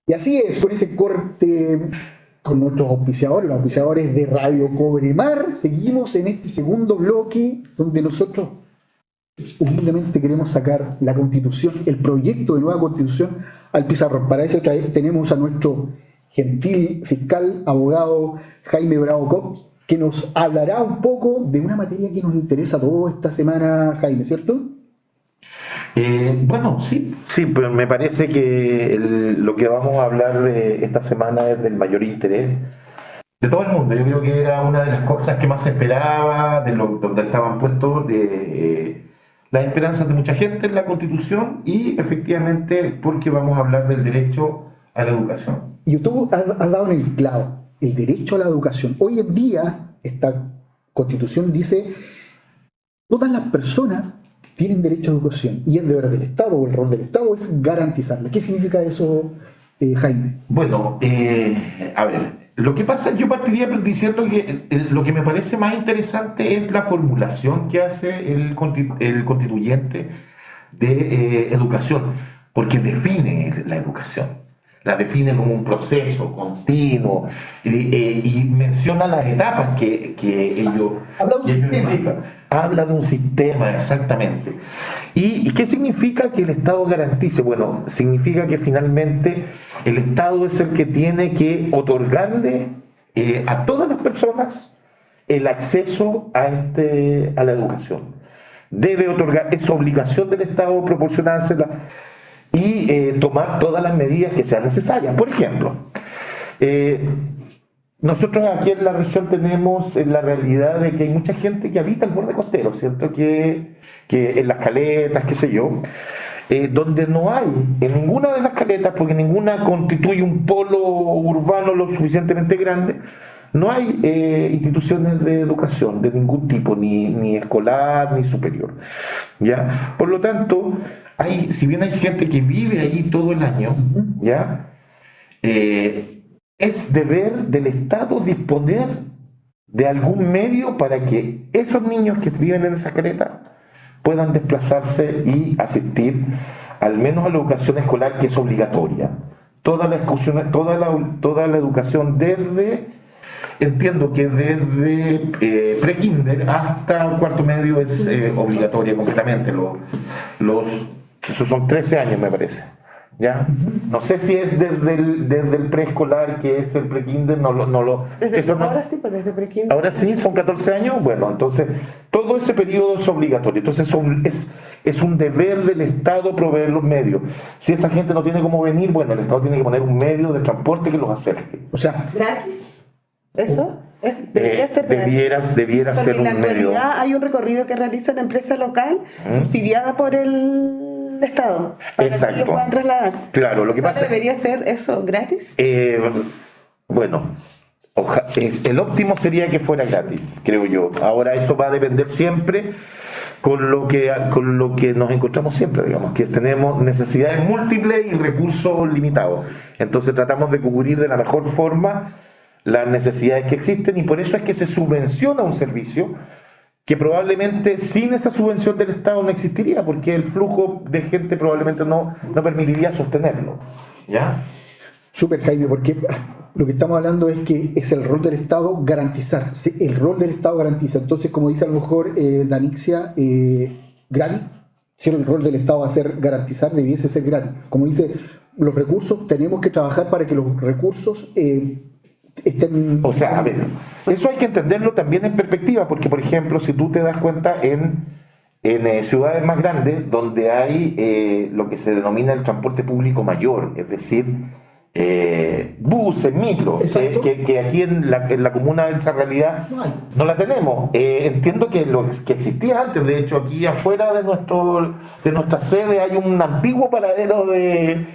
Y así es, con ese corte con nuestros auspiciadores, los auspiciadores de Radio Cobre Mar, seguimos en este segundo bloque donde nosotros humildemente queremos sacar la constitución, el proyecto de nueva constitución al pizarrón. Para eso tenemos a nuestro gentil fiscal, abogado Jaime Bravo Cox, que nos hablará un poco de una materia que nos interesa a todos esta semana, Jaime, ¿cierto? Bueno, sí, pero me parece que lo que vamos a hablar esta semana es del mayor interés de todo el mundo. Yo creo que era una de las cosas que más se esperaba, donde estaban puestos las esperanzas de mucha gente en la Constitución y efectivamente porque vamos a hablar del derecho a la educación. Y tú has dado en el clavo, el derecho a la educación. Hoy en día esta Constitución dice todas las personas tienen derecho a educación y es deber del Estado, o el rol del Estado es garantizarlo. ¿Qué significa eso, Jaime? Bueno, a ver, lo que pasa, yo partiría diciendo que lo que me parece más interesante es la formulación que hace el constituyente de educación, porque define la educación. La define como un proceso continuo y menciona las etapas que ello Habla de un sistema. Habla de un sistema, exactamente. ¿Y qué significa que el Estado garantice? Bueno, significa que finalmente el Estado es el que tiene que otorgarle a todas las personas el acceso a la educación. Debe otorgar, es obligación del Estado proporcionársela y tomar todas las medidas que sean necesarias. Por ejemplo, nosotros aquí en la región tenemos la realidad de que hay mucha gente que habita el borde costero, ¿cierto? Que en las caletas, qué sé yo, donde no hay en ninguna de las caletas, porque ninguna constituye un polo urbano lo suficientemente grande, no hay instituciones de educación de ningún tipo, ni escolar ni superior, ¿ya? Por lo tanto, si bien hay gente que vive allí todo el año, ¿ya? Es deber del Estado disponer de algún medio para que esos niños que viven en esa caleta puedan desplazarse y asistir al menos a la educación escolar, que es obligatoria. Toda la educación entiendo que desde pre-kinder hasta cuarto medio es obligatoria completamente. Esos son 13 años, me parece. ¿Ya? No sé si es desde el preescolar, que es el pre-kinder, ahora sí, pues desde pre-kinder. Ahora sí, son 14 años. Bueno, entonces todo ese periodo es obligatorio. Entonces es un deber del Estado proveer los medios. Si esa gente no tiene cómo venir, bueno, el Estado tiene que poner un medio de transporte que los acerque. O sea, ¿gratis? ¿Eso? Debiera ser un medio. En la actualidad hay un recorrido que realiza la empresa local subsidiada por el Estado para Exacto. que ellos puedan trasladarse. Claro, lo que pasa ¿Debería ser eso gratis? Bueno, el óptimo sería que fuera gratis, creo yo. Ahora eso va a depender siempre con lo que nos encontramos siempre, digamos, que tenemos necesidades múltiples y recursos limitados. Entonces tratamos de cubrir de la mejor forma las necesidades que existen y por eso es que se subvenciona un servicio que probablemente sin esa subvención del Estado no existiría, porque el flujo de gente probablemente no permitiría sostenerlo. ¿Ya? Súper, Jaime, porque lo que estamos hablando es que es el rol del Estado garantizar. El rol del Estado garantiza. Entonces, como dice a lo mejor Danixia, gratis. Si el rol del Estado va a ser garantizar, debiese ser gratis. Como dice, los recursos, tenemos que trabajar para que los recursos estén... O sea, a ver, eso hay que entenderlo también en perspectiva, porque por ejemplo, si tú te das cuenta en ciudades más grandes donde hay lo que se denomina el transporte público mayor, es decir, buses, micros, que aquí en la comuna de esa realidad no la tenemos. Entiendo que lo que existía antes, de hecho aquí afuera de nuestra sede hay un antiguo paradero de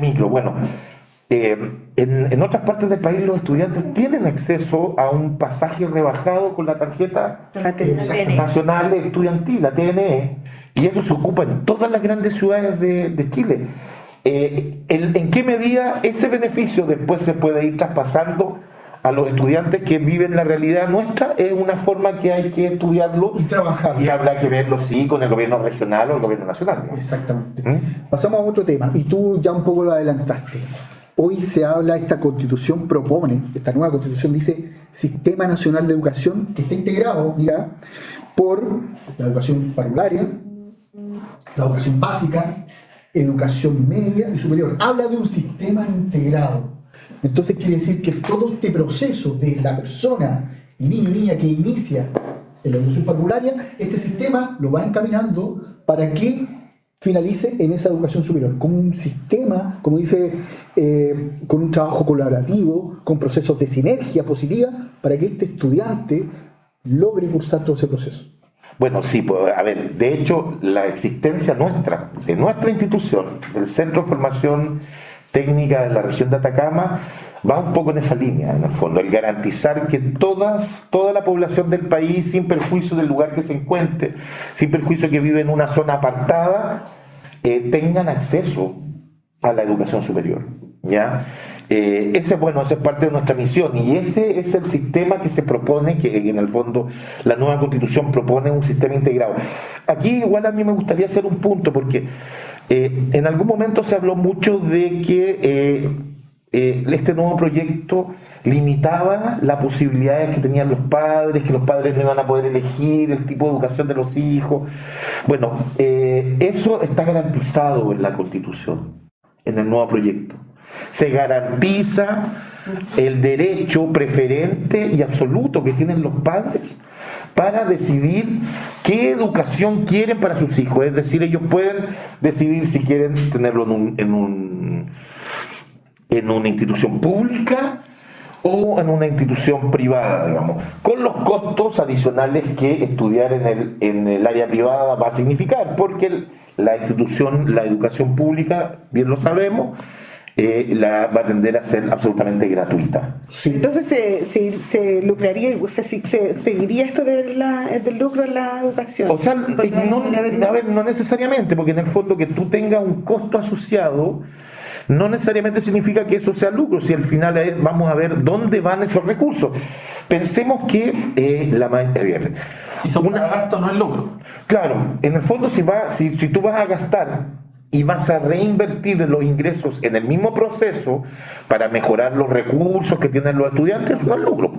micro. Bueno, en otras partes del país los estudiantes tienen acceso a un pasaje rebajado con la tarjeta nacional estudiantil, la TNE, y eso se ocupa en todas las grandes ciudades de Chile. ¿En qué medida ese beneficio después se puede ir traspasando a los estudiantes que viven la realidad nuestra, es una forma que hay que estudiarlo Y trabajar. y habrá que verlo, sí, con el gobierno regional o el gobierno nacional, ¿no? Exactamente. Pasamos a otro tema, y tú ya un poco lo adelantaste. Hoy se habla, esta constitución propone, esta nueva constitución dice Sistema Nacional de Educación, que está integrado, mira, por la educación parvularia, la educación básica, educación media y superior. Habla de un sistema integrado. Entonces quiere decir que todo este proceso de la persona, el niño o niña que inicia en la educación parvularia, este sistema lo va encaminando para que finalice en esa educación superior, con un sistema, como dice, con un trabajo colaborativo, con procesos de sinergia positiva, para que este estudiante logre cursar todo ese proceso. Bueno, sí, pues, a ver, de hecho, la existencia nuestra, de nuestra institución, del Centro de Formación Técnica de la región de Atacama, va un poco en esa línea, en el fondo, el garantizar que toda la población del país, sin perjuicio del lugar que se encuentre, sin perjuicio que vive en una zona apartada, tengan acceso a la educación superior, ¿ya? Esa es parte de nuestra misión, y ese es el sistema que se propone, que en el fondo la nueva Constitución propone un sistema integrado. Aquí igual a mí me gustaría hacer un punto, porque en algún momento se habló mucho de que este nuevo proyecto limitaba las posibilidades que tenían los padres, que los padres no iban a poder elegir el tipo de educación de los hijos. Bueno, eso está garantizado en la Constitución, en el nuevo proyecto. Se garantiza el derecho preferente y absoluto que tienen los padres para decidir qué educación quieren para sus hijos. Es decir, ellos pueden decidir si quieren tenerlo en una institución pública o en una institución privada, digamos, con los costos adicionales que estudiar en el área privada va a significar, porque la educación pública, bien lo sabemos, va a tender a ser absolutamente gratuita. Sí. Entonces se lucraría, se seguiría esto del lucro en la educación. O sea, no necesariamente, porque en el fondo que tú tengas un costo asociado no necesariamente significa que eso sea lucro, si al final vamos a ver dónde van esos recursos. Pensemos que Y son para gasto, no es lucro. claro, en el fondo si tú vas a gastar y vas a reinvertir los ingresos en el mismo proceso para mejorar los recursos que tienen los estudiantes, no es lucro.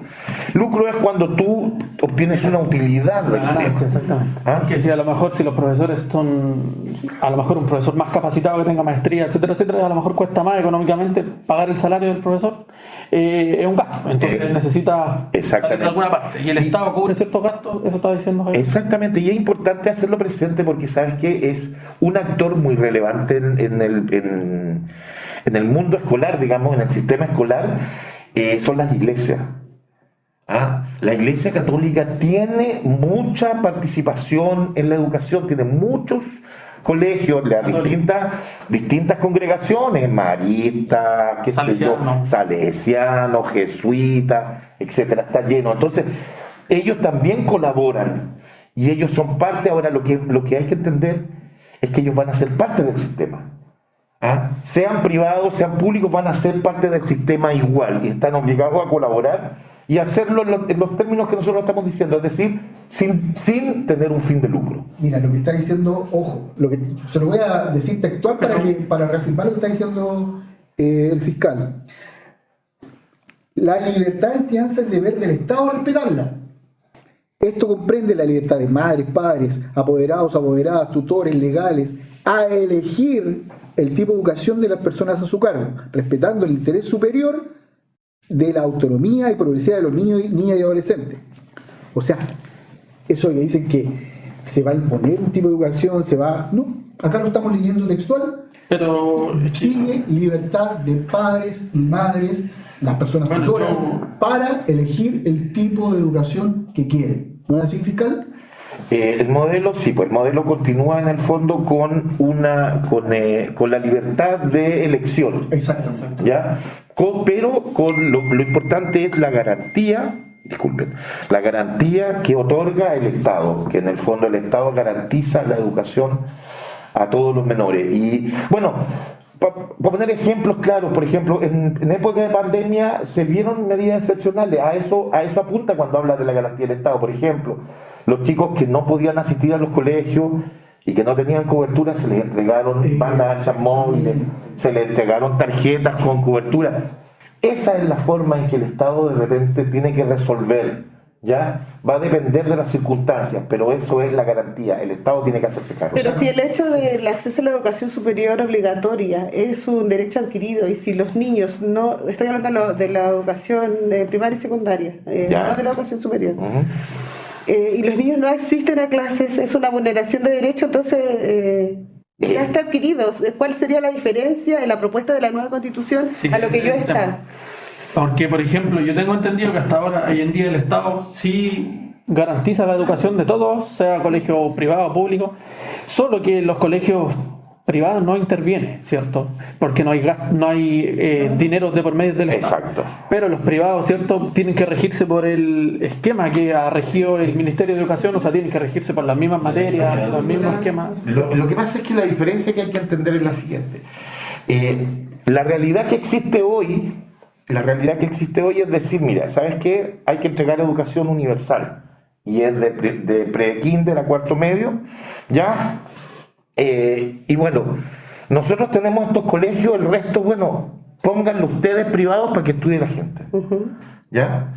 Lucro es cuando tú obtienes una utilidad del tema. Exactamente. ¿Ah? Porque si a lo mejor si los profesores son, a lo mejor un profesor más capacitado que tenga maestría, etcétera, etcétera, a lo mejor cuesta más económicamente pagar el salario del profesor, es un gasto. Entonces necesita exactamente. salir de alguna parte. Y el Estado cubre ciertos gastos, eso está diciendo Javier. Exactamente, y es importante hacerlo presente porque sabes que es un actor muy relevante en el mundo escolar, digamos, en el sistema escolar, son las iglesias. La Iglesia Católica tiene mucha participación en la educación, tiene muchos colegios, las distintas congregaciones, maristas, qué sé yo, salesianos, jesuitas, etcétera, está lleno. Entonces, ellos también colaboran y ellos son parte. Ahora, lo que hay que entender es que ellos van a ser parte del sistema. Sean privados, sean públicos, van a ser parte del sistema igual y están obligados a colaborar y hacerlo en los términos que nosotros estamos diciendo, es decir, sin tener un fin de lucro. Mira, lo que está diciendo, ojo, se lo voy a decir textual para reafirmar lo que está diciendo el fiscal. La libertad de enseñanza es deber del Estado respetarla. Esto comprende la libertad de madres, padres, apoderados, apoderadas, tutores, legales, a elegir el tipo de educación de las personas a su cargo, respetando el interés superior de la autonomía y progresividad de los niños, niñas y adolescentes. O sea, eso que dicen que se va a imponer un tipo de educación, no, acá lo estamos leyendo textual, pero sigue libertad de padres y madres, las personas tutoras, para elegir el tipo de educación que quieren. ¿No es así, fiscal? El modelo, sí, pues el modelo continúa en el fondo con la libertad de elección. Exactamente. ¿Ya? Pero lo importante es la garantía que otorga el Estado, que en el fondo el Estado garantiza la educación a todos los menores. Y bueno, Para poner ejemplos claros, por ejemplo, en época de pandemia se vieron medidas excepcionales. A eso apunta cuando habla de la garantía del Estado. Por ejemplo, los chicos que no podían asistir a los colegios y que no tenían cobertura, se les entregaron bandas anchas móviles, se les entregaron tarjetas con cobertura. Esa es la forma en que el Estado de repente tiene que resolver. Ya va a depender de las circunstancias, pero eso es la garantía. El Estado tiene que hacerse cargo. Pero si el hecho del acceso a la educación superior obligatoria es un derecho adquirido, y si los niños no, estoy hablando de la educación primaria y secundaria, no de la educación superior, y los niños no asisten a clases, es una vulneración de derechos, entonces ya está adquirido. ¿Cuál sería la diferencia en la propuesta de la nueva Constitución a lo que yo está? Porque, por ejemplo, yo tengo entendido que hasta ahora, hoy en día, el Estado sí garantiza la educación de todos, sea colegio privado o público, solo que los colegios privados no intervienen, ¿cierto? Porque no hay dinero de por medio del Estado. Exacto. Pero los privados, ¿cierto?, tienen que regirse por el esquema que ha regido el Ministerio de Educación, o sea, tienen que regirse por las mismas materias, los mismos esquemas. Lo que pasa es que la diferencia que hay que entender es la siguiente. La realidad que existe hoy es decir, mira, ¿sabes qué? Hay que entregar educación universal. Y es de pre-kinder a cuarto medio, ¿ya? Y bueno, nosotros tenemos estos colegios, el resto, bueno, pónganlo ustedes privados para que estudie la gente. ¿Ya?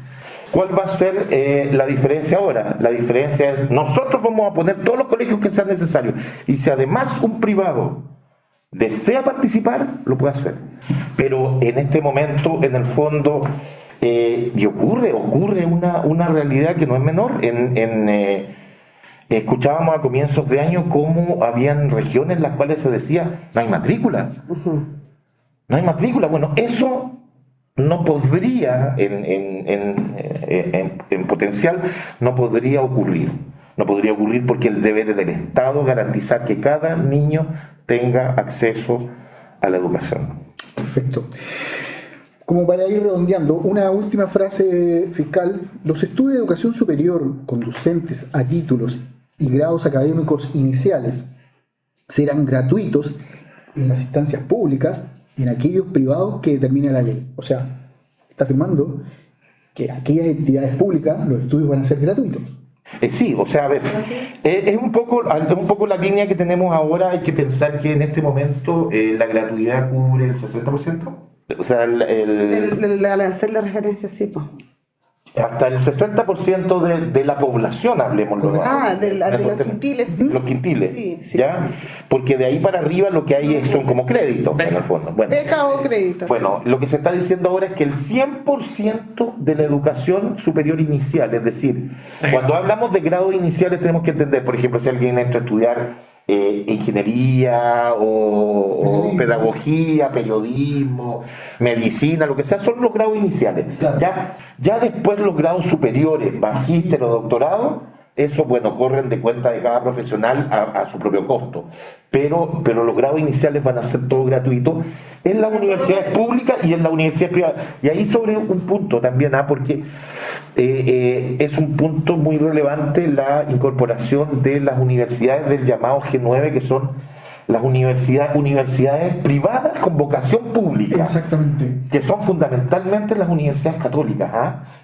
¿Cuál va a ser la diferencia ahora? La diferencia es, nosotros vamos a poner todos los colegios que sean necesarios. Y si además un privado desea participar, lo puede hacer. Pero en este momento, en el fondo, y ocurre una realidad que no es menor. Escuchábamos a comienzos de año cómo habían regiones en las cuales se decía, no hay matrícula. No hay matrícula. Bueno, eso no podría, en potencial, no podría ocurrir. No podría ocurrir porque el deber del Estado garantizar que cada niño tenga acceso a la educación. Perfecto. Como para ir redondeando, una última frase fiscal. Los estudios de educación superior conducentes a títulos y grados académicos iniciales serán gratuitos en las instancias públicas y en aquellos privados que determina la ley. O sea, está afirmando que aquellas entidades públicas los estudios van a ser gratuitos. Sí, o sea, a ver, es un poco la línea que tenemos ahora. Hay que pensar que en este momento la gratuidad cubre el 60%. O sea, El arancel de referencia, sí, pues. Hasta el 60% de la población, hablemos. De los quintiles, sí. Los quintiles, sí, ¿ya? Sí. Porque de ahí para arriba lo que hay son como créditos, en el fondo. Bueno, beca o crédito. Bueno, lo que se está diciendo ahora es que el 100% de la educación superior inicial, es decir, cuando hablamos de grados iniciales tenemos que entender, por ejemplo, si alguien entra a estudiar ingeniería o pedagogía, periodismo, medicina, lo que sea, son los grados iniciales. Claro. Ya después los grados superiores, magíster o doctorado, eso, bueno, corren de cuenta de cada profesional a su propio costo. Pero los grados iniciales van a ser todo gratuitos en las universidades públicas y en las universidades privadas. Y ahí sobre un punto también, porque es un punto muy relevante la incorporación de las universidades del llamado G9, que son las universidades privadas con vocación pública. Exactamente. Que son fundamentalmente las universidades católicas,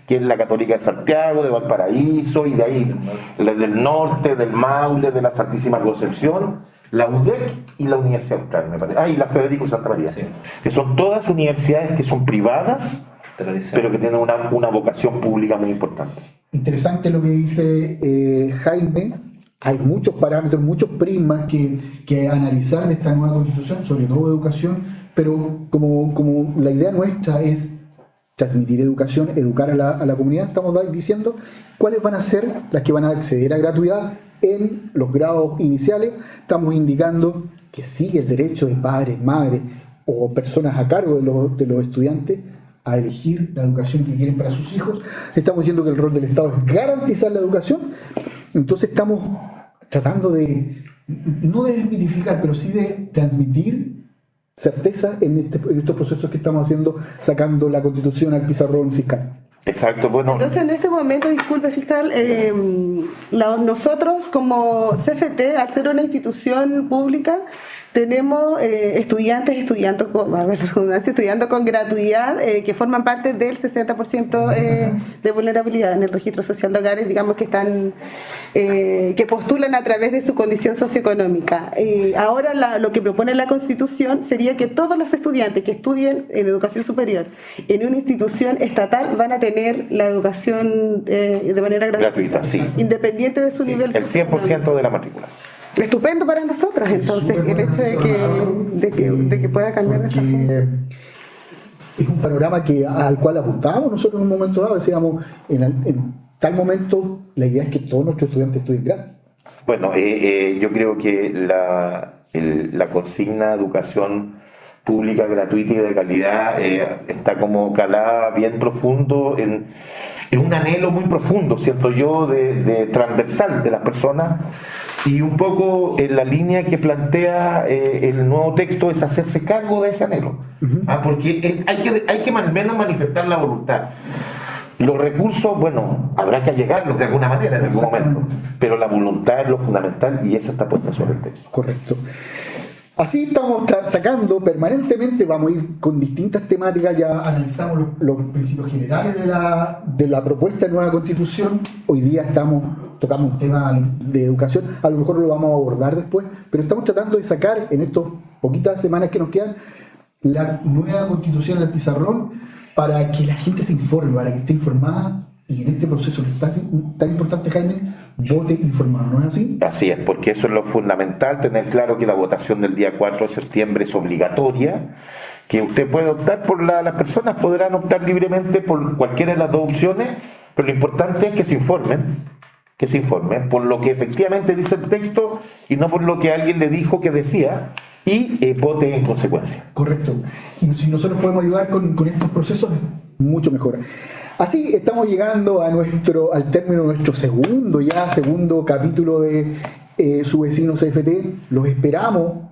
que es la Católica de Santiago, de Valparaíso y de ahí, del norte, del Maule, de la Santísima Concepción, la UDEC y la Universidad Austral, me parece. Y la Federico Santa María. Sí. Que son todas universidades que son privadas, pero que tienen una vocación pública muy importante. Interesante lo que dice Jaime. Hay muchos parámetros, muchos prismas que analizar de esta nueva constitución, sobre todo educación, pero como la idea nuestra es transmitir educación, educar a la comunidad, estamos diciendo cuáles van a ser las que van a acceder a gratuidad en los grados iniciales. Estamos indicando que sigue el derecho de padres, madres o personas a cargo de los estudiantes a elegir la educación que quieren para sus hijos. Estamos diciendo que el rol del Estado es garantizar la educación. Entonces estamos tratando no de desmitificar, pero sí de transmitir certeza en estos procesos que estamos haciendo, sacando la Constitución al pizarrón fiscal. Exacto, bueno. Entonces, en este momento, disculpe fiscal, nosotros como CFT, al ser una institución pública, Tenemos estudiando con gratuidad que forman parte del 60% de vulnerabilidad en el registro social de hogares, digamos que están que postulan a través de su condición socioeconómica. Ahora lo que propone la Constitución sería que todos los estudiantes que estudien en educación superior en una institución estatal van a tener la educación de manera gratuita, sí, independiente de su nivel el 100% de la matrícula. Estupendo para nosotras, entonces, el hecho de que pueda cambiar esta forma. Es un panorama al cual apuntábamos nosotros en un momento dado. Decíamos, en tal momento, la idea es que todos nuestros estudiantes estudien gratis. Bueno, yo creo que la consigna educación pública, gratuita y de calidad está como calada bien profundo es un anhelo muy profundo, siento yo, de transversal de las personas, y un poco en la línea que plantea el nuevo texto es hacerse cargo de ese anhelo. Porque hay que al menos manifestar la voluntad. Los recursos, bueno, habrá que allegarlos de alguna manera en algún momento, pero la voluntad es lo fundamental y esa está puesta sobre el texto. Correcto. Así estamos sacando permanentemente, vamos a ir con distintas temáticas, ya analizamos los principios generales de la propuesta de nueva Constitución. Hoy día tocamos un tema de educación, a lo mejor lo vamos a abordar después, pero estamos tratando de sacar en estas poquitas semanas que nos quedan la nueva Constitución en el pizarrón para que la gente se informe, para que esté informada. Y en este proceso que está tan importante, Jaime, vote informado, ¿no es así? Así es, porque eso es lo fundamental, tener claro que la votación del día 4 de septiembre es obligatoria, que usted puede optar las personas podrán optar libremente por cualquiera de las dos opciones, pero lo importante es que se informen por lo que efectivamente dice el texto y no por lo que alguien le dijo que decía, y vote en consecuencia. Correcto. Y si nosotros podemos ayudar con estos procesos, mucho mejor. Así estamos llegando al término de nuestro segundo capítulo de Su Vecino CFT. Los esperamos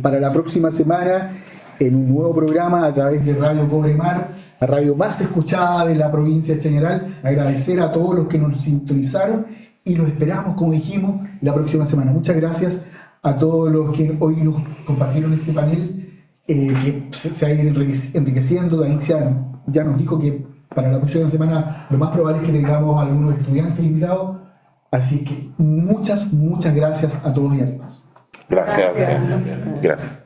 para la próxima semana en un nuevo programa a través de Radio Cobre Mar, la radio más escuchada de la provincia de Chañaral. Agradecer a todos los que nos sintonizaron y los esperamos, como dijimos, la próxima semana. Muchas gracias a todos los que hoy nos compartieron este panel que se ha ido enriqueciendo. Danixia ya nos dijo que para la próxima semana lo más probable es que tengamos algunos estudiantes invitados. Así que muchas gracias a todos y a todas. Gracias.